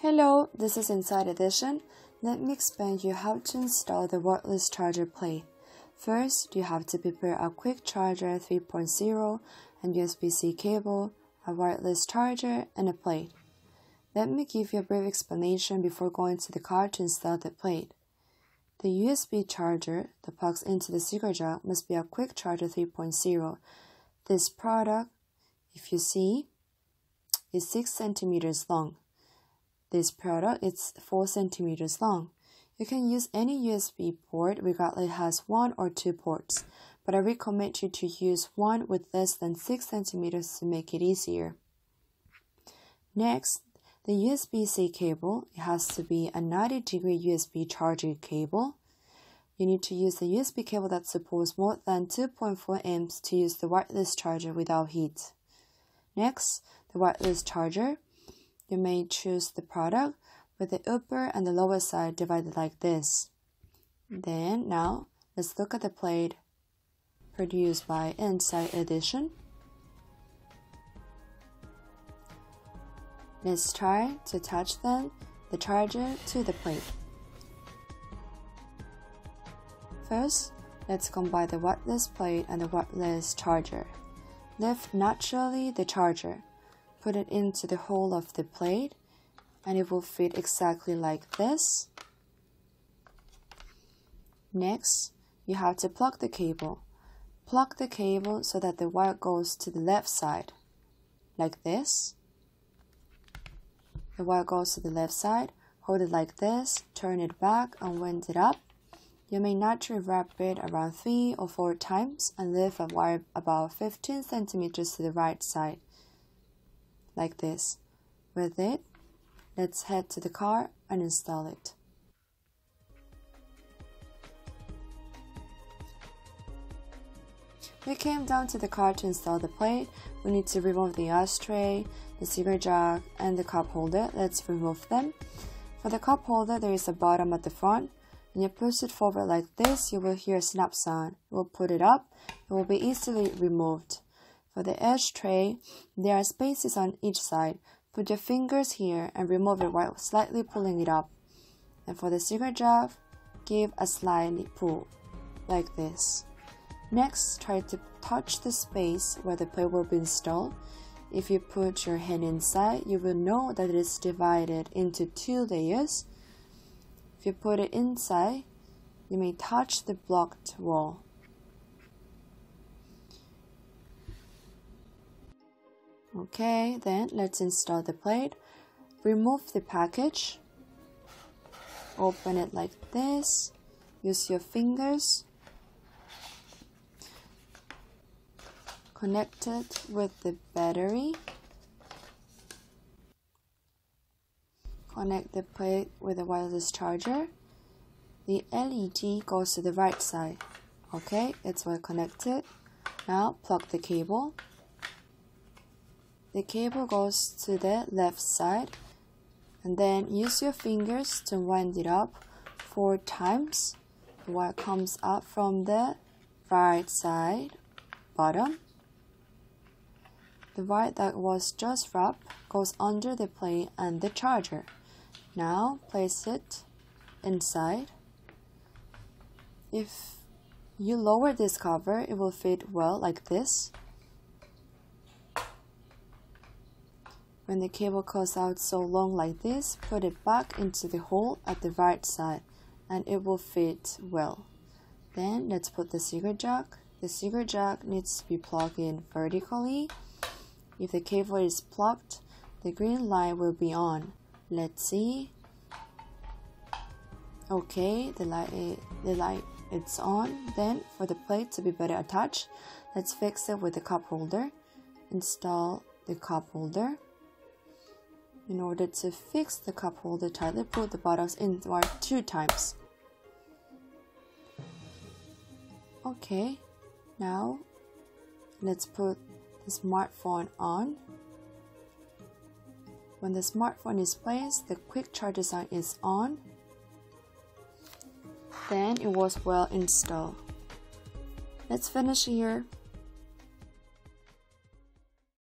Hello, this is Inside Edition. Let me explain you how to install the wireless charger plate. First, you have to prepare a Quick Charger 3.0 and USB-C cable, a wireless charger, and a plate. Let me give you a brief explanation before going to the car to install the plate. The USB charger that plugs into the cigarette jack must be a Quick Charger 3.0. This product, if you see, is 6 centimeters long. This product is 4 centimeters long. You can use any USB port regardless it has 1 or 2 ports, but I recommend you to use one with less than 6 centimeters to make it easier. Next, the USB-C cable, it has to be a 90-degree USB charging cable. You need to use the USB cable that supports more than 2.4 amps to use the wireless charger without heat. Next, the wireless charger. You may choose the product with the upper and the lower side divided like this. Then, now, let's look at the plate produced by Inside Edition. Let's try to attach the charger to the plate. First, let's combine the wireless plate and the wireless charger. Lift naturally the charger. Put it into the hole of the plate, and it will fit exactly like this. Next, you have to plug the cable. Plug the cable so that the wire goes to the left side, like this. The wire goes to the left side. Hold it like this, turn it back, and wind it up. You may naturally wrap it around 3 or 4 times and lift a wire about 15 centimeters to the right side, like this. With it, let's head to the car and install it. We came down to the car to install the plate. We need to remove the ashtray, the cigarette jack, and the cup holder. Let's remove them. For the cup holder, there is a bottom at the front. When you push it forward like this, you will hear a snap sound. We'll put it up. It will be easily removed. For the ashtray, there are spaces on each side. Put your fingers here and remove it while slightly pulling it up. And for the cigarette jack, give a slight pull, like this. Next, try to touch the space where the plate will be installed. If you put your hand inside, you will know that it is divided into 2 layers. If you put it inside, you may touch the blocked wall. Okay, then let's install the plate. Remove the package. Open it like this. Use your fingers. Connect it with the battery. Connect the plate with the wireless charger. The LED goes to the right side. Okay, it's well connected. Now plug the cable. The cable goes to the left side, and then use your fingers to wind it up 4 times. The wire comes up from the right side bottom. The wire that was just wrapped goes under the plate and the charger. Now place it inside. If you lower this cover, it will fit well like this. When the cable goes out so long like this, put it back into the hole at the right side and it will fit well. Then let's put the cigarette jack. The cigarette jack needs to be plugged in vertically. If the cable is plugged, the green light will be on. Let's see. Okay, the light is on. Then for the plate to be better attached, let's fix it with the cup holder. Install the cup holder. In order to fix the cup holder tightly, put the buttons in 2 times. Okay, now let's put the smartphone on. When the smartphone is placed, the quick charger sign is on. Then it was well installed. Let's finish here.